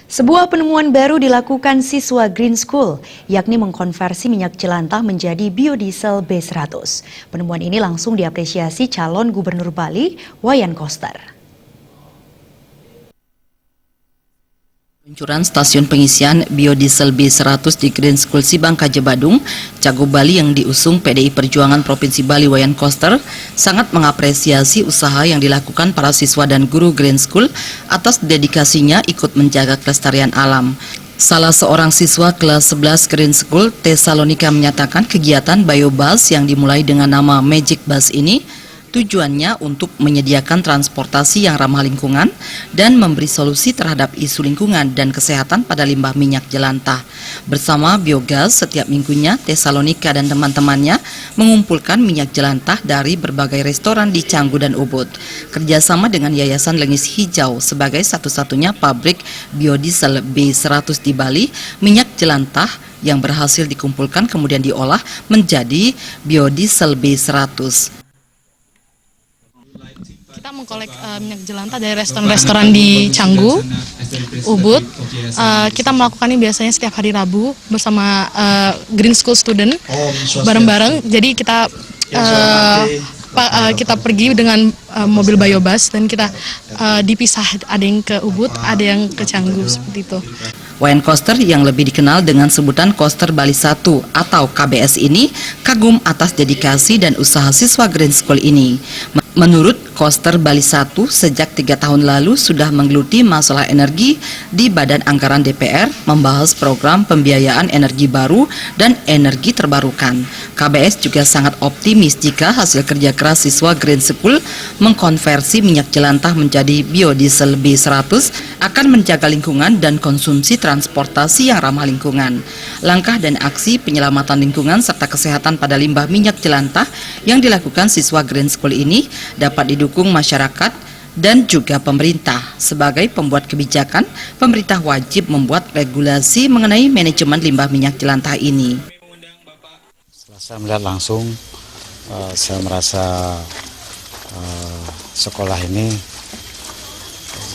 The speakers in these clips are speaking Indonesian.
Sebuah penemuan baru dilakukan siswa Green School, yakni mengkonversi minyak jelantah menjadi biodiesel B100. Penemuan ini langsung diapresiasi calon Gubernur Bali, Wayan Koster. Peluncuran stasiun pengisian biodiesel B100 di Green School Sibangkaja Badung, Cagup Bali yang diusung PDI Perjuangan Provinsi Bali Wayan Koster sangat mengapresiasi usaha yang dilakukan para siswa dan guru Green School atas dedikasinya ikut menjaga kelestarian alam. Salah seorang siswa kelas 11 Green School, Tesalonika, menyatakan kegiatan Biobus yang dimulai dengan nama Magic Bus ini tujuannya untuk menyediakan transportasi yang ramah lingkungan dan memberi solusi terhadap isu lingkungan dan kesehatan pada limbah minyak jelantah. Bersama biogas, setiap minggunya Tesalonika dan teman-temannya mengumpulkan minyak jelantah dari berbagai restoran di Canggu dan Ubud. Kerjasama dengan Yayasan Lengis Hijau sebagai satu-satunya pabrik biodiesel B100 di Bali, minyak jelantah yang berhasil dikumpulkan kemudian diolah menjadi biodiesel B100. Kita mengkolek minyak jelantah dari restoran-restoran di Canggu, Ubud. Kita melakukannya biasanya setiap hari Rabu bersama Green School student bareng-bareng. Jadi kita pergi dengan mobil Biobus dan kita dipisah, ada yang ke Ubud, ada yang ke Canggu, seperti itu. Wayan Koster yang lebih dikenal dengan sebutan Koster Bali 1 atau KBS ini kagum atas dedikasi dan usaha siswa Green School ini. Menurut Koster Bali 1, sejak 3 tahun lalu sudah menggeluti masalah energi di Badan Anggaran DPR, membahas program pembiayaan energi baru dan energi terbarukan. KBS juga sangat optimis jika hasil kerja keras siswa Green School mengkonversi minyak jelantah menjadi biodiesel B100 akan menjaga lingkungan dan konsumsi transportasi yang ramah lingkungan. Langkah dan aksi penyelamatan lingkungan serta kesehatan pada limbah minyak jelantah yang dilakukan siswa Green School ini dapat didukung masyarakat dan juga pemerintah. Sebagai pembuat kebijakan, pemerintah wajib membuat regulasi mengenai manajemen limbah minyak jelantah ini. Setelah saya melihat langsung, saya merasa sekolah ini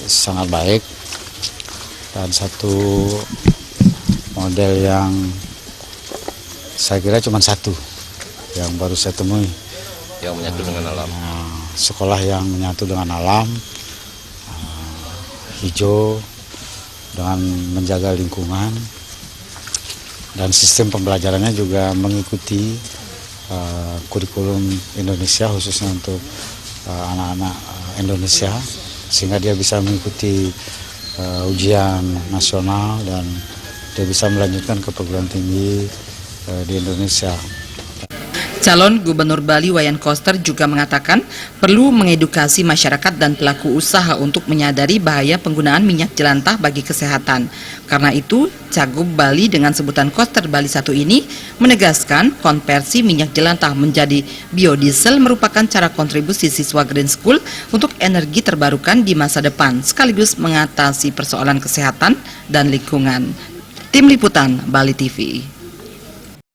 sangat baik dan satu model yang saya kira cuma satu yang baru saya temui. Yang menyatu dengan alam. Sekolah yang menyatu dengan alam, hijau, dengan menjaga lingkungan, dan sistem pembelajarannya juga mengikuti kurikulum Indonesia khususnya untuk anak-anak Indonesia, sehingga dia bisa mengikuti ujian nasional dan dia bisa melanjutkan ke perguruan tinggi di Indonesia. Calon Gubernur Bali Wayan Koster juga mengatakan perlu mengedukasi masyarakat dan pelaku usaha untuk menyadari bahaya penggunaan minyak jelantah bagi kesehatan. Karena itu, Cagup Bali dengan sebutan Koster Bali 1 ini menegaskan konversi minyak jelantah menjadi biodiesel merupakan cara kontribusi siswa Green School untuk energi terbarukan di masa depan, sekaligus mengatasi persoalan kesehatan dan lingkungan. Tim Liputan Bali TV.